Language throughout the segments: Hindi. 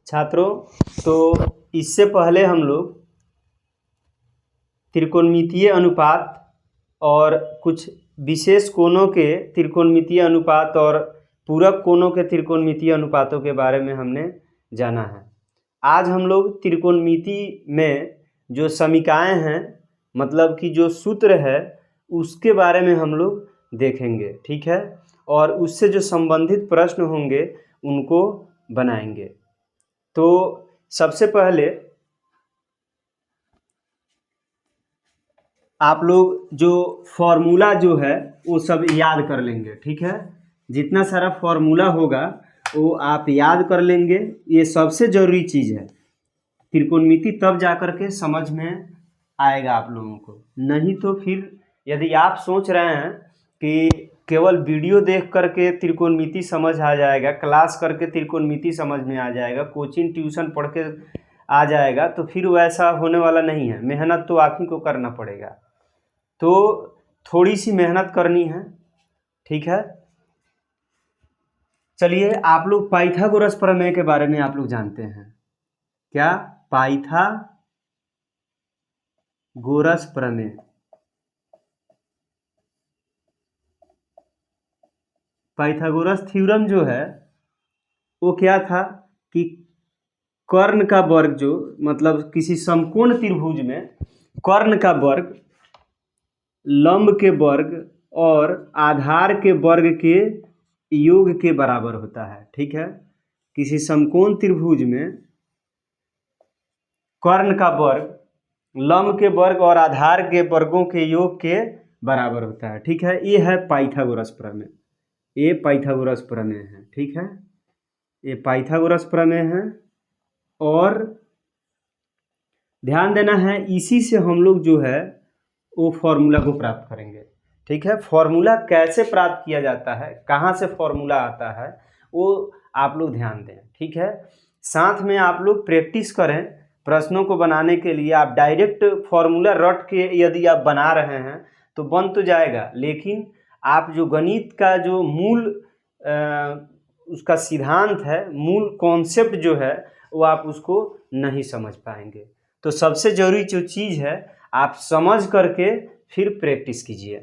छात्रों, तो इससे पहले हम लोग त्रिकोणमितीय अनुपात और कुछ विशेष कोणों के त्रिकोणमितीय अनुपात और पूरक कोणों के त्रिकोणमितीय अनुपातों के बारे में हमने जाना है। आज हम लोग त्रिकोणमिति में जो समीकरण हैं, मतलब कि जो सूत्र है, उसके बारे में हम लोग देखेंगे, ठीक है। और उससे जो संबंधित प्रश्न होंगे उनको बनाएंगे। तो सबसे पहले आप लोग जो फॉर्मूला जो है वो सब याद कर लेंगे, ठीक है। जितना सारा फॉर्मूला होगा वो आप याद कर लेंगे। ये सबसे ज़रूरी चीज़ है। त्रिकोणमिति तब जा कर के समझ में आएगा आप लोगों को। नहीं तो फिर यदि आप सोच रहे हैं कि केवल वीडियो देख करके त्रिकोणमिति समझ आ जाएगा, क्लास करके त्रिकोणमिति समझ में आ जाएगा, कोचिंग ट्यूशन पढ़ के आ जाएगा, तो फिर वैसा होने वाला नहीं है। मेहनत तो आप ही को करना पड़ेगा। तो थोड़ी सी मेहनत करनी है, ठीक है। चलिए, आप लोग पाइथागोरस प्रमेय के बारे में आप लोग जानते हैं क्या? पाइथागोरस प्रमेय, पाइथागोरस थ्योरम जो है वो क्या था कि कर्ण का वर्ग, जो मतलब किसी समकोण त्रिभुज में कर्ण का वर्ग लंब के वर्ग और आधार के वर्ग के योग के बराबर होता है, ठीक है। किसी समकोण त्रिभुज में कर्ण का वर्ग लंब के वर्ग और आधार के वर्गों के योग के बराबर होता है, ठीक है। ये है पाइथागोरस प्रमेय। ये पाइथागोरस प्रमेय है, ठीक है। ये पाइथागोरस प्रमेय है और ध्यान देना है, इसी से हम लोग जो है वो फॉर्मूला को प्राप्त करेंगे, ठीक है। फॉर्मूला कैसे प्राप्त किया जाता है, कहाँ से फॉर्मूला आता है, वो आप लोग ध्यान दें, ठीक है। साथ में आप लोग प्रैक्टिस करें प्रश्नों को बनाने के लिए। आप डायरेक्ट फॉर्मूला रट के यदि आप बना रहे हैं तो बन तो जाएगा, लेकिन आप जो गणित का जो मूल उसका सिद्धांत है, मूल कॉन्सेप्ट जो है, वो आप उसको नहीं समझ पाएंगे। तो सबसे ज़रूरी जो चीज़ है, आप समझ करके फिर प्रैक्टिस कीजिए।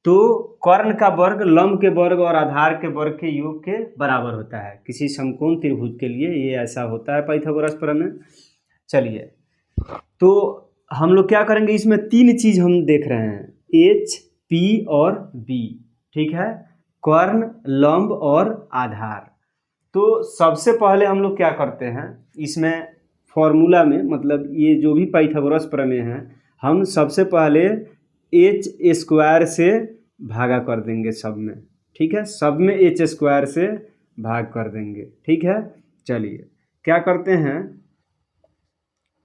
तो कर्ण का वर्ग लंब के वर्ग और आधार के वर्ग के योग के बराबर होता है किसी समकोण त्रिभुज के लिए। ये ऐसा होता है पाइथागोरस प्रमेय। चलिए, तो हम लोग क्या करेंगे, इसमें तीन चीज़ हम देख रहे हैं, एच, पी और बी, ठीक है। कर्ण, लंब और आधार। तो सबसे पहले हम लोग क्या करते हैं इसमें फॉर्मूला में, मतलब ये जो भी पाइथागोरस प्रमेय है, हम सबसे पहले एच स्क्वायर से भागा कर देंगे सब में, ठीक है। सब में एच स्क्वायर से भाग कर देंगे, ठीक है। चलिए, क्या करते हैं,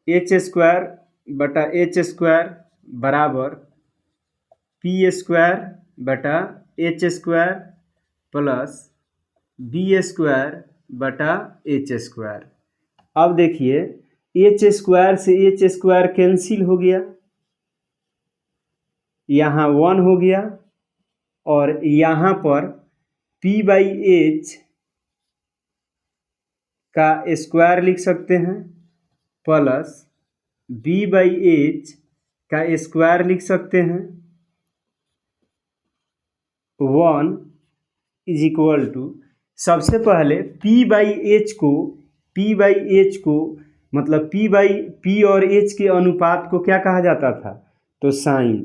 एच स्क्वायर बटा एच स्क्वायर बराबर पी स्क्वायर बटा H square plus B square बटा एच स्क्वायर। अब देखिए, एच स्क्वायर से एच स्क्वायर कैंसिल हो गया, यहाँ 1 हो गया, और यहाँ पर p बाई एच का स्क्वायर लिख सकते हैं प्लस b बाई एच का स्क्वायर लिख सकते हैं। 1 इज इक्वल टू, सबसे पहले p बाई एच को मतलब p और h के अनुपात को क्या कहा जाता था, तो साइन।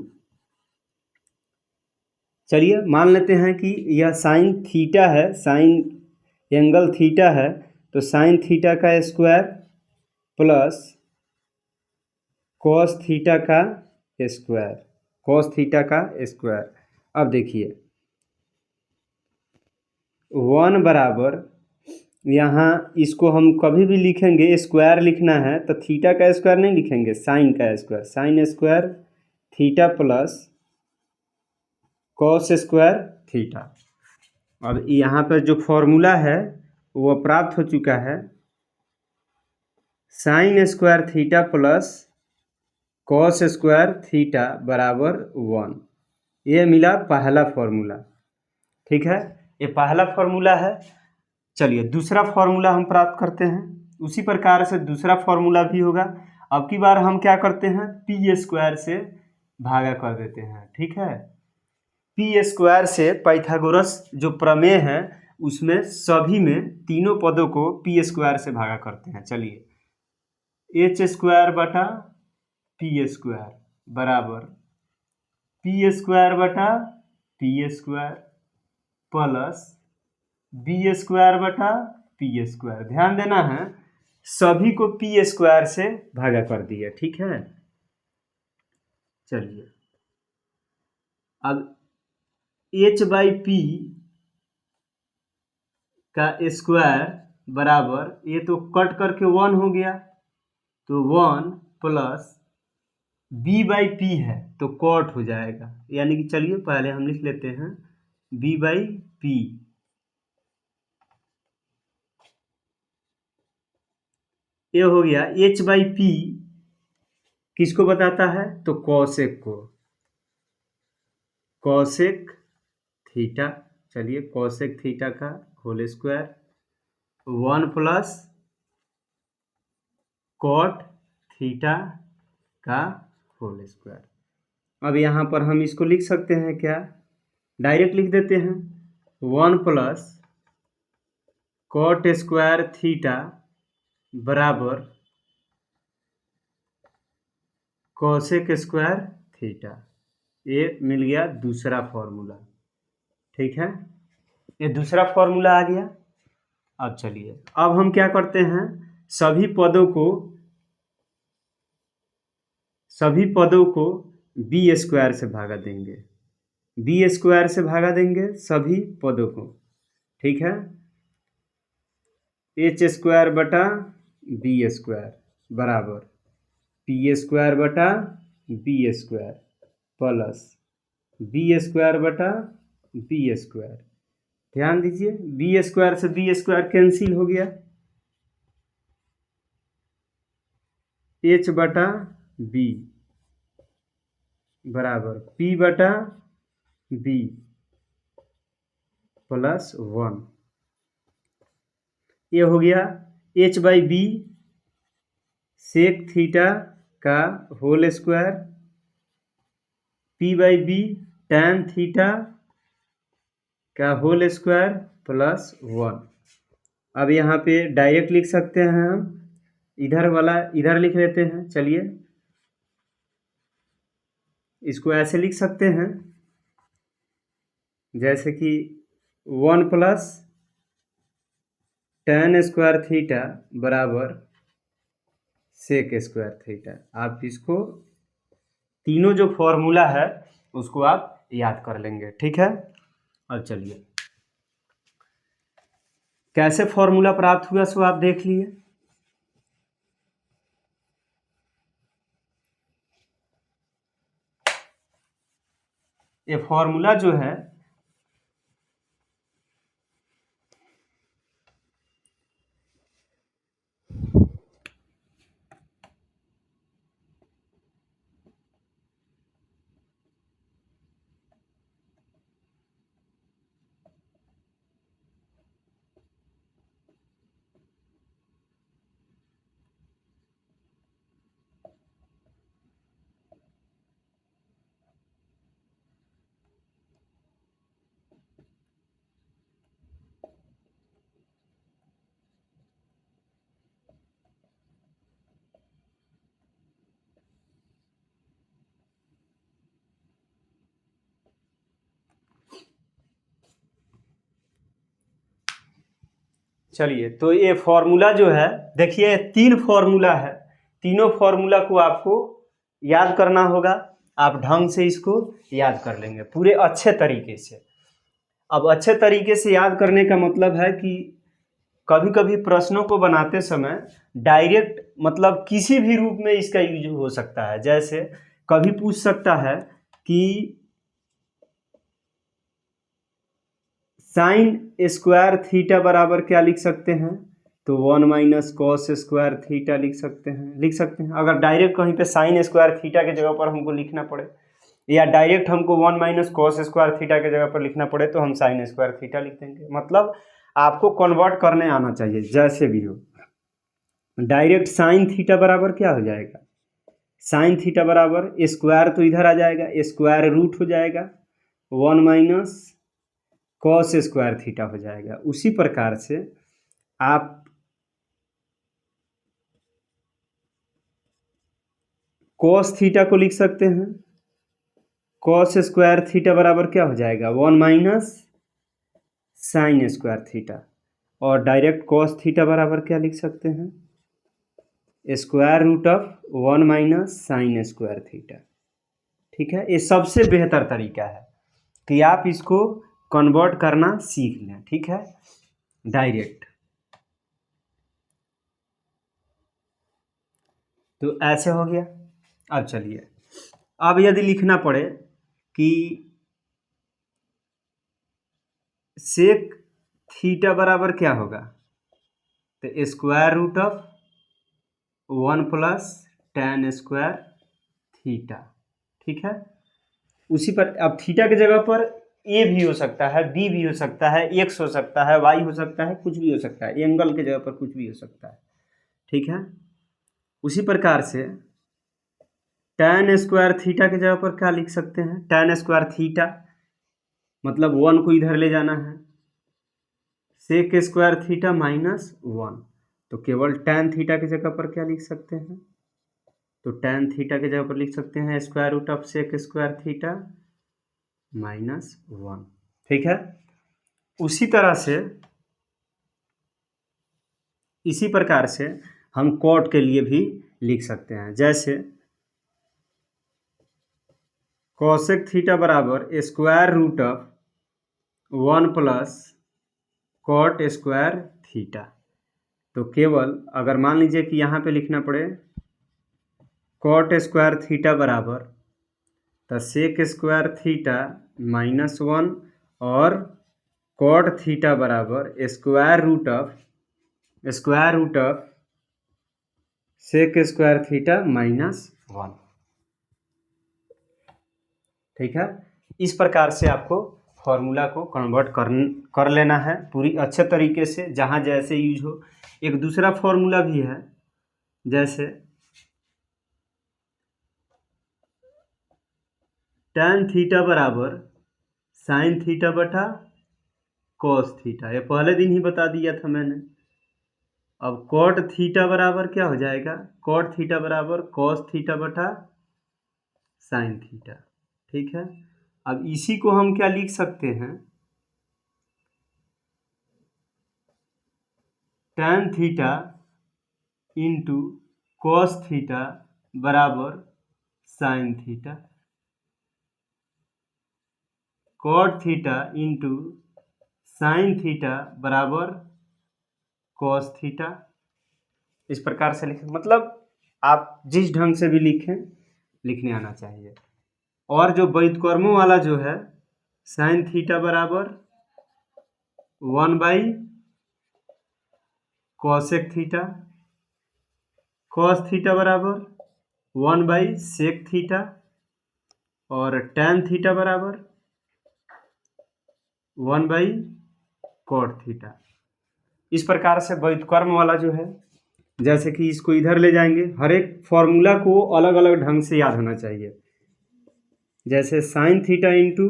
चलिए, मान लेते हैं कि यह साइन थीटा है, साइन एंगल थीटा है, तो साइन थीटा का स्क्वायर प्लस कॉस थीटा का स्क्वायर, कॉस थीटा का स्क्वायर। अब देखिए, 1 बराबर, यहाँ इसको हम कभी भी लिखेंगे, स्क्वायर लिखना है तो थीटा का स्क्वायर नहीं लिखेंगे, साइन का square, sign square theta plus cos square theta. अब यहाँ पर जो फॉर्मूला है वो प्राप्त हो चुका है, sign square theta plus cos square theta बराबर 1। ये मिला पहला फॉर्मूला, ठीक है। ये पहला फॉर्मूला है। चलिए, दूसरा फॉर्मूला हम प्राप्त करते हैं। उसी प्रकार से दूसरा फॉर्मूला भी होगा। अब की बार हम क्या करते हैं, पी स्क्वायर से भागा कर देते हैं, ठीक है। पी स्क्वायर से पाइथागोरस जो प्रमेय है उसमें सभी में तीनों पदों को पी स्क्वायर से भागा करते हैं। चलिए, एच स्क्वायर बटा पी स्क्वायर बराबर पी स्क्वायर बटा P square plus B square बटा पी स्क्वायर। ध्यान देना है, सभी को पी स्क्वायर से भागा कर दिया, ठीक है। चलिए, अब एच बाई पी का स्क्वायर बराबर, ये तो कट करके 1 हो गया, तो 1 प्लस बी बाई पी है तो कॉट हो जाएगा, यानी कि चलिए पहले हम लिख लेते हैं बी बाई पी। ये हो गया। एच बाई पी किसको बताता है, तो कॉसेक को, कॉसेक थीटा। चलिए, कॉसेक थीटा का whole square 1 plus cot theta का होल स्क्वायर। अब यहाँ पर हम इसको लिख सकते हैं क्या, डायरेक्ट लिख देते हैं 1 प्लस कॉट स्क्वायर थीटा बराबर कॉसेक स्क्वायर थीटा। ये मिल गया दूसरा फॉर्मूला, ठीक है। ये दूसरा फॉर्मूला आ गया। अब चलिए, अब हम क्या करते हैं, सभी पदों को बी स्क्वायर से भागा देंगे, बी स्क्वायर से भागा देंगे सभी पदों को, ठीक है। एच स्क्वायर बटा बी स्क्वायर बराबर पी स्क्वायर बटा B square plus B square बटा बी स्क्वायर। ध्यान दीजिए, बी स्क्वायर से बी स्क्वायर कैंसिल हो गया, एच बटा बी बराबर पी बटा बी प्लस 1। ये हो गया H by B sec theta का whole square P by B tan theta का होल स्क्वायर प्लस 1। अब यहाँ पे डायरेक्ट लिख सकते हैं हम, इधर वाला इधर लिख लेते हैं। चलिए, इसको ऐसे लिख सकते हैं जैसे कि 1 प्लस टैन स्क्वायर थीटा बराबर सेक स्क्वायर थीटा। आप इसको तीनों जो फॉर्मूला है उसको आप याद कर लेंगे, ठीक है। अब चलिए, कैसे फॉर्मूला प्राप्त हुआ सो आप देख लिए। ये फॉर्मूला जो है चलिए, तो ये फॉर्मूला जो है, देखिए 3 फॉर्मूला है, तीनों फॉर्मूला को आपको याद करना होगा। आप ढंग से इसको याद कर लेंगे पूरे अच्छे तरीके से। अब अच्छे तरीके से याद करने का मतलब है कि कभी कभी प्रश्नों को बनाते समय डायरेक्ट मतलब किसी भी रूप में इसका यूज हो सकता है। जैसे कभी पूछ सकता है कि साइन स्क्वायर थीटा बराबर क्या लिख सकते हैं, तो 1 माइनस कॉस स्क्वायर थीटा लिख सकते हैं। अगर डायरेक्ट कहीं पे साइन स्क्वायर थीटा के जगह पर हमको लिखना पड़े, या डायरेक्ट हमको 1 माइनस कॉस स्क्वायर थीटा के जगह पर लिखना पड़े, तो हम साइन स्क्वायर थीटा लिख देंगे। मतलब आपको कन्वर्ट करने आना चाहिए, जैसे भी हो। डायरेक्ट साइन थीटा बराबर क्या हो जाएगा, साइन थीटा बराबर स्क्वायर तो इधर आ जाएगा, स्क्वायर रूट हो जाएगा 1 माइनस कॉस स्क्वायर थीटा हो जाएगा। उसी प्रकार से आप कॉस थीटा को लिख सकते हैं, कॉस स्क्वायर थीटा बराबर क्या हो जाएगा 1 माइनस साइन स्क्वायर थीटा, और डायरेक्ट कॉस थीटा बराबर क्या लिख सकते हैं, square root of 1 minus sine square theta. ठीक है, ये सबसे बेहतर तरीका है कि आप इसको कन्वर्ट करना सीख लें। ठीक है, डायरेक्ट तो ऐसे हो गया। अब चलिए, अब यदि लिखना पड़े कि सेक थीटा बराबर क्या होगा, तो square root of 1 plus tan square theta. ठीक है, उसी पर अब थीटा की जगह पर ए भी हो सकता है, बी भी हो सकता है, एक्स हो सकता है, वाई हो सकता है, कुछ भी हो सकता है, एंगल की जगह पर कुछ भी हो सकता है। ठीक है, उसी प्रकार से tan स्क्वायर थीटा की जगह पर क्या लिख सकते हैं, tan स्क्वायर थीटा मतलब 1 को इधर ले जाना है, सेक स्क्वायर थीटा माइनस 1, तो केवल tan थीटा की जगह पर क्या लिख सकते हैं, तो tan थीटा की जगह पर लिख सकते हैं square root of sec square theta minus 1। ठीक है, उसी तरह से इसी प्रकार से हम कॉट के लिए भी लिख सकते हैं, जैसे कॉसेक थीटा बराबर square root of 1 plus cot square theta. तो केवल अगर मान लीजिए कि यहाँ पे लिखना पड़े कॉट स्क्वायर थीटा बराबर तो सेक स्क्वायर थीटा माइनस 1 और कॉट थीटा बराबर square root of sec square theta minus 1। ठीक है, इस प्रकार से आपको फॉर्मूला को कन्वर्ट कर लेना है पूरी अच्छे तरीके से, जहाँ जैसे यूज हो। एक दूसरा फॉर्मूला भी है, जैसे tan थीटा बराबर साइन थीटा बटा कॉस थीटा, ये पहले दिन ही बता दिया था मैंने। अब कॉट थीटा बराबर क्या हो जाएगा, कॉट थीटा बराबर कॉस थीटा बटा साइन थीटा। ठीक है, अब इसी को हम क्या लिख सकते हैं, tan theta into cos theta बराबर sine theta, cot theta into sine theta बराबर कॉस थीटा। इस प्रकार से लिखें, मतलब आप जिस ढंग से भी लिखें लिखने आना चाहिए। और जो व्युत्क्रमों वाला जो है, साइन थीटा बराबर 1 by cosec theta, cos theta बराबर 1 बाई सेक थीटा, और tan थीटा बराबर 1 बाई कॉट थीटा। इस प्रकार से व्युत्क्रम वाला जो है, जैसे कि इसको इधर ले जाएंगे, हर एक फॉर्मूला को अलग अलग ढंग से याद होना चाहिए। जैसे sine theta into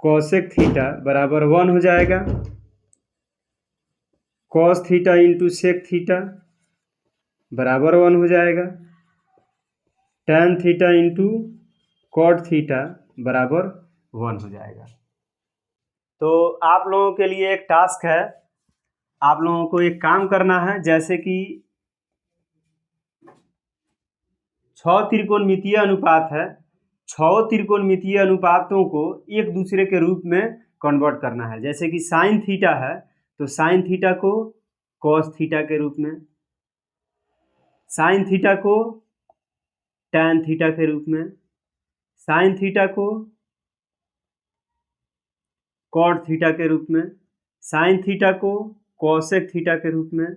cosec theta बराबर 1 हो जाएगा, cos theta into sec theta बराबर 1 हो जाएगा, tan theta into cot theta बराबर 1 हो जाएगा। तो आप लोगों के लिए एक टास्क है, आप लोगों को एक काम करना है, जैसे कि 6 त्रिकोणमितीय अनुपात है, 6 त्रिकोणमितीय अनुपातों को एक दूसरे के रूप में कन्वर्ट करना है। जैसे कि साइन थीटा है तो साइन थीटा को कॉस थीटा के रूप में, साइन थीटा को tan थीटा के रूप में, साइन थीटा को कॉट थीटा के रूप में, साइन थीटा को कॉसेक थीटा के रूप में।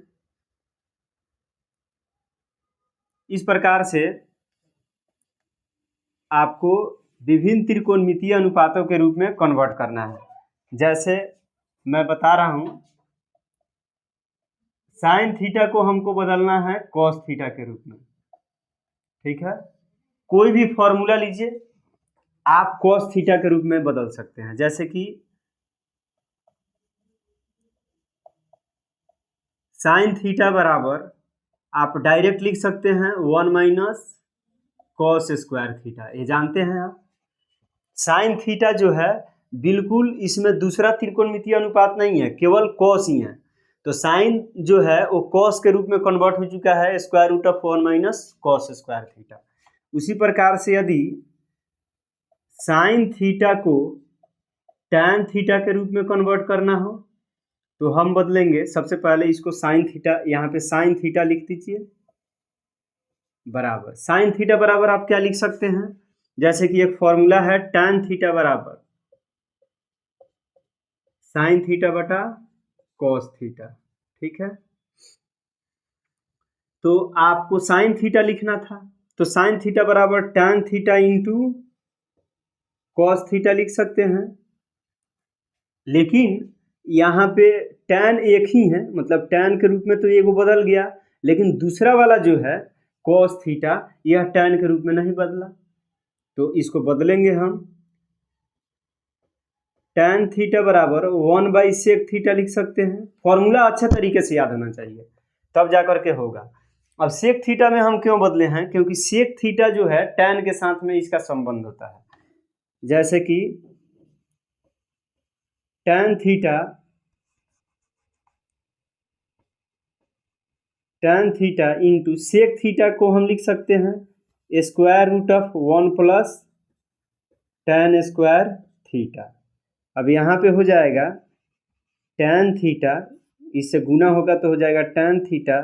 इस प्रकार से आपको विभिन्न त्रिकोणमितीय अनुपातों के रूप में कन्वर्ट करना है। जैसे मैं बता रहा हूँ, साइन थीटा को हमको बदलना है कॉस थीटा के रूप में, ठीक है। कोई भी फॉर्मूला लीजिए, आप कॉस थीटा के रूप में बदल सकते हैं। जैसे कि साइन थीटा बराबर आप डायरेक्ट लिख सकते हैं 1 माइनस कॉस स्क्वायर थीटा। ये जानते हैं आप, साइन थीटा जो है बिल्कुल इसमें दूसरा त्रिकोणमितीय अनुपात नहीं है, केवल कॉस ही है। तो साइन जो है वो कॉस के रूप में कन्वर्ट हो चुका है, square root of 1 minus cos square theta. उसी प्रकार से यदि साइन थीटा को टैन थीटा के रूप में कन्वर्ट करना हो तो हम बदलेंगे। सबसे पहले इसको साइन थीटा, यहाँ पे साइन थीटा लिख दीजिए बराबर, साइन थीटा बराबर आप क्या लिख सकते हैं, जैसे कि एक फॉर्मूला है टैन थीटा बराबर साइन थीटा बटा कॉस थीटा, ठीक है। तो आपको साइन थीटा लिखना था, तो साइन थीटा बराबर tan theta into cos theta लिख सकते हैं। लेकिन यहाँ पे टैन एक ही है, मतलब टैन के रूप में तो ये वो बदल गया, लेकिन दूसरा वाला जो है कॉस थीटा, यह टैन के रूप में नहीं बदला। तो इसको बदलेंगे हम, टैन थीटा बराबर 1/sec थीटा लिख सकते हैं। फॉर्मूला अच्छे तरीके से याद होना चाहिए, तब जा करके होगा। अब सेक थीटा में हम क्यों बदले हैं, क्योंकि सेक थीटा जो है टैन के साथ में इसका संबंध होता है। जैसे कि tan theta into sec theta को हम लिख सकते हैं square root of 1 plus tan square theta. अब यहाँ पे हो जाएगा टैन थीटा, इससे गुना होगा तो हो जाएगा tan theta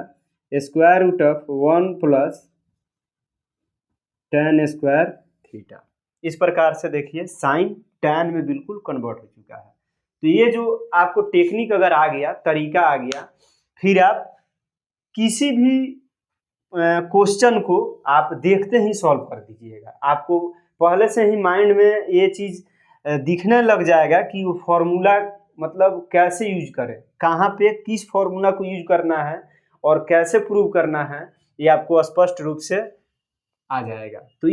square root of 1 plus tan square theta. इस प्रकार से देखिए साइन टैन में बिल्कुल कन्वर्ट हो चुका है। तो ये जो आपको टेक्निक अगर आ गया, तरीका आ गया, फिर आप किसी भी क्वेश्चन को आप देखते ही सॉल्व कर दीजिएगा। आपको पहले से ही माइंड में ये चीज़ दिखने लग जाएगा कि वो फॉर्मूला मतलब कैसे यूज करें, कहाँ पे किस फॉर्मूला को यूज करना है और कैसे प्रूव करना है, ये आपको स्पष्ट रूप से आ जाएगा। तो